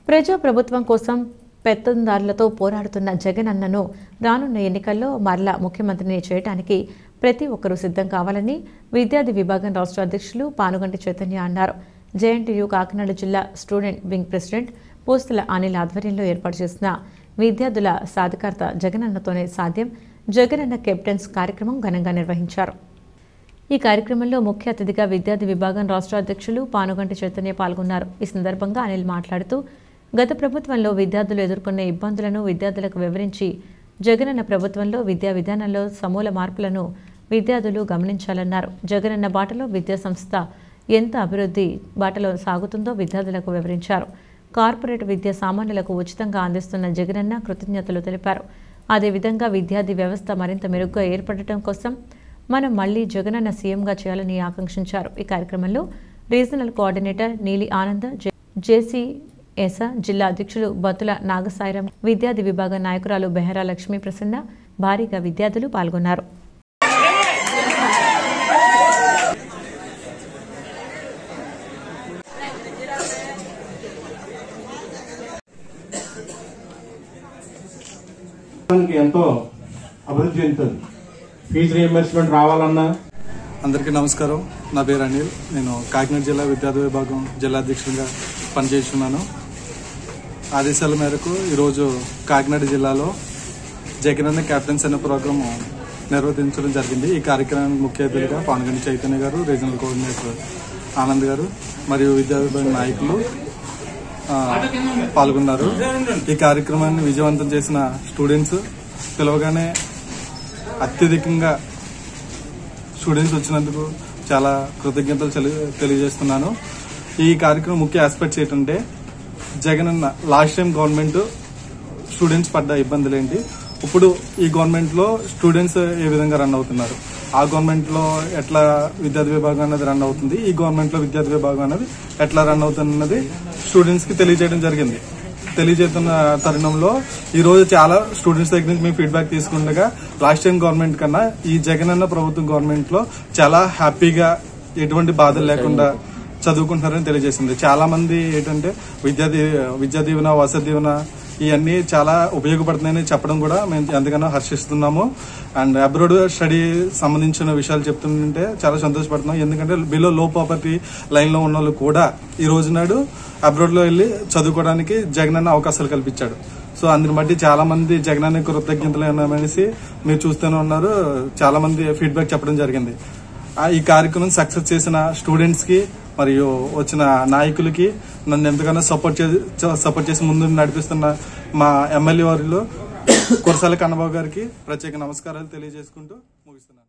ప్రజా ప్రభుత్వం కోసం పెత్తందారులతో పోరాడుతున్న జగన్ అన్నను రానున్న ఎన్నికల్లో మరలా ముఖ్యమంత్రిని చేయడానికి ప్రతి ఒక్కరూ సిద్ధం కావాలని విద్యార్థి విభాగం రాష్ట్ర అధ్యక్షులు పానుగంటి చైతన్య అన్నారు. జేఎన్టీయూ కాకినాడ జిల్లా స్టూడెంట్ వింగ్ ప్రెసిడెంట్ పోస్తుల అనిల్ ఆధ్వర్యంలో ఏర్పాటు చేసిన విద్యార్థుల సాధికారత జగనన్నతోనే సాధ్యం, జగనన్న కెప్టెన్స్ కార్యక్రమం ఘనంగా నిర్వహించారు. ఈ కార్యక్రమంలో ముఖ్య అతిథిగా విద్యార్థి విభాగం రాష్ట్ర అధ్యక్షులు పానుగంటి చైతన్య పాల్గొన్నారు. ఈ సందర్భంగా అనిల్ మాట్లాడుతూ గత ప్రభుత్వంలో విద్యార్థులు ఎదుర్కొన్న ఇబ్బందులను విద్యార్థులకు వివరించి జగనన్న ప్రభుత్వంలో విద్యా విధానంలో సమూల మార్పులను విద్యార్థులు గమనించాలన్నారు. జగనన్న బాటలో విద్యా సంస్థ ఎంత అభివృద్ధి బాటలో సాగుతుందో విద్యార్థులకు వివరించారు. కార్పొరేట్ విద్య సామాన్యులకు ఉచితంగా అందిస్తున్న జగనన్న కృతజ్ఞతలు తెలిపారు. అదేవిధంగా విద్యార్థి వ్యవస్థ మరింత మెరుగ్గా ఏర్పడటం కోసం మనం మళ్లీ జగనన్న సీఎంగా చేయాలని ఆకాంక్షించారు. ఈ కార్యక్రమంలో రీజనల్ కోఆర్డినేటర్ నీలి ఆనంద్, జేసీఎస్ జిల్లా అధ్యక్షులు బతుల నాగసాయిరం, విద్యార్థి విభాగ నాయకురాలు బెహరా లక్ష్మీ ప్రసన్న భారీగా విద్యార్థులు పాల్గొన్నారు. ఎంతో అభివృద్ధి చెందుతుంది. ఫీజు రీయింబర్స్మెంట్ రావాలన్నా. అందరికీ నమస్కారం. నా పేరు అనిల్. నేను కాకినాడ జిల్లా విద్యార్థి విభాగం జిల్లా అధ్యక్షుడిగా పనిచేస్తున్నాను. ఆదేశాల మేరకు ఈరోజు కాకినాడ జిల్లాలో జగనన్న కెప్టెన్స్ అనే ప్రోగ్రాం నిర్వహించడం జరిగింది. ఈ కార్యక్రమానికి ముఖ్య అతిథిగా పానుగంటి చైతన్య గారు, రీజనల్ కోఆర్డినేటర్ ఆనంద్ గారు మరియు విద్యార్థి విభాగం నాయకులు పాల్గొన్నారు. ఈ కార్యక్రమాన్ని విజయవంతం చేసిన స్టూడెంట్స్, పిలవగానే అత్యధికంగా స్టూడెంట్స్ వచ్చినందుకు చాలా కృతజ్ఞతలు తెలియజేస్తున్నాను. ఈ కార్యక్రమం ముఖ్య ఆస్పెక్ట్స్ ఏంటంటే Jagananna last time government students పడ్డ ఇబ్బందులు ఏంటి, ఇప్పుడు ఈ గవర్నమెంట్ లో స్టూడెంట్స్ ఏ విధంగా రన్ అవుతున్నారు, ఆ గవర్నమెంట్ లో ఎట్లా విద్యార్థి విభాగం అనేది రన్ అవుతుంది, ఈ గవర్నమెంట్ లో విద్యార్థి విభాగం అనేది ఎట్లా రన్ అవుతున్నది స్టూడెంట్స్ కి తెలియజేయడం జరిగింది. తెలియజేస్తున్న తరుణంలో ఈ రోజు చాలా స్టూడెంట్స్ దగ్గర నుంచి మేము ఫీడ్బ్యాక్ తీసుకుండగా లాస్ట్ టైం గవర్నమెంట్ కన్నా ఈ జగనన్న ప్రభుత్వం గవర్నమెంట్ లో చాలా హ్యాపీగా ఎటువంటి బాధలు లేకుండా చదువుకుంటున్నారని తెలియజేసింది. చాలా మంది ఏంటంటే విద్యా దీవెన, వసతి దీవెన ఇవన్నీ చాలా ఉపయోగపడుతున్నాయని చెప్పడం కూడా మేము ఎంతగానో హర్షిస్తున్నాము. అండ్ అబ్రాడ్ స్టడీ సంబంధించిన విషయాలు చెప్తుంటే చాలా సంతోషపడుతున్నాం. ఎందుకంటే బిలో లో పావర్టీ లైన్ లో ఉన్న వాళ్ళు కూడా ఈ రోజు నాడు అబ్రాడ్ లో వెళ్లి చదువుకోవడానికి జగనన్న అవకాశాలు కల్పించాడు. సో అందుని బట్టి చాలా మంది జగనన్న కృతజ్ఞతలు అనేసి మీరు చూస్తూనే ఉన్నారు. చాలా మంది ఫీడ్బ్యాక్ చెప్పడం జరిగింది. ఈ కార్యక్రమం సక్సెస్ చేసిన స్టూడెంట్స్ కి మరియు వచ్చిన నాయకులకి, నన్ను ఎంతగానో సపోర్ట్ చేసి ముందు నడిపిస్తున్న మా ఎమ్మెల్యే వారిలో కురసాల కన్నబాబు గారికి ప్రత్యేక నమస్కారాలు తెలియజేసుకుంటూ ముగిస్తున్నాను.